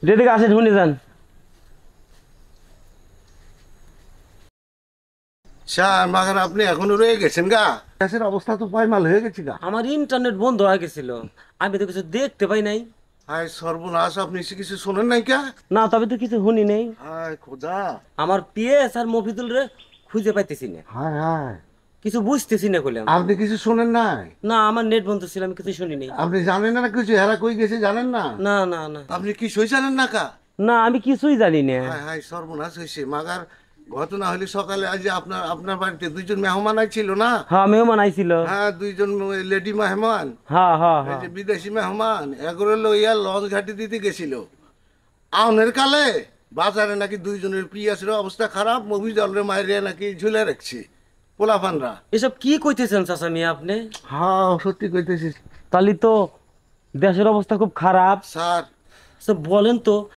যেদিকে আসেন শুনে যান। স্যার মাখান আপনি এখনো রয়ে গেছেন গা, দেশের অবস্থা তো পায়মাল হয়ে গেছে গা। আমার ইন্টারনেট বন্ধ হয়ে গেছিল, আমি তো কিছু দেখতে পাই নাই। হায় সর্বনাশ, আপনি কিছু শোনেন নাই কা? না তবে তো কিছু শুনি নেই। হায় খোদা। আমার পিএস আর মফিদুল রে খুঁজে পাইতেছি না, হায় হায়, কিছু বুঝতেছি না কইলাম। আপনি কিছু শোনেন নাই? না আমার নেট বন্ধ ছিল, আমি কিছু শুনি নাই। আপনি জানেন না কিছু, হেরা কই গেছে জানেন না? না না না আপনি কি সই জানেন না কা? না আমি কিছুই জানি না। হায় হায় সর্বনাশ হয়েছে মাগার। ঘটনা হলে সকালে আজ যে আপনার আপনার বাড়িতে দুইজন মেহমান ছিল না? হ্যাঁ মেহমান আইছিল। হ্যাঁ, দুইজন লেডি মেহমান, হ্যাঁ হ্যাঁ এই হ্যাঁ। যে বিদেশি মেহমান, এগুলো লইয়া লঞ্চ ঘাটি দিতে গেছিল। আউনের কালে বাজারে নাকি দুইজনের পিয়াসের অবস্থা খারাপ, মুভি জলের মাইরে নাকি ঝুলে রাখছে পোলাপানরা। এসব কি কইতেছেন চাচা মিয়া আপনি? হ্যাঁ সত্যি কইতেছি তাহলে তো দেশের অবস্থা খুব খারাপ। স্যার। আচ্ছা, বলেন তো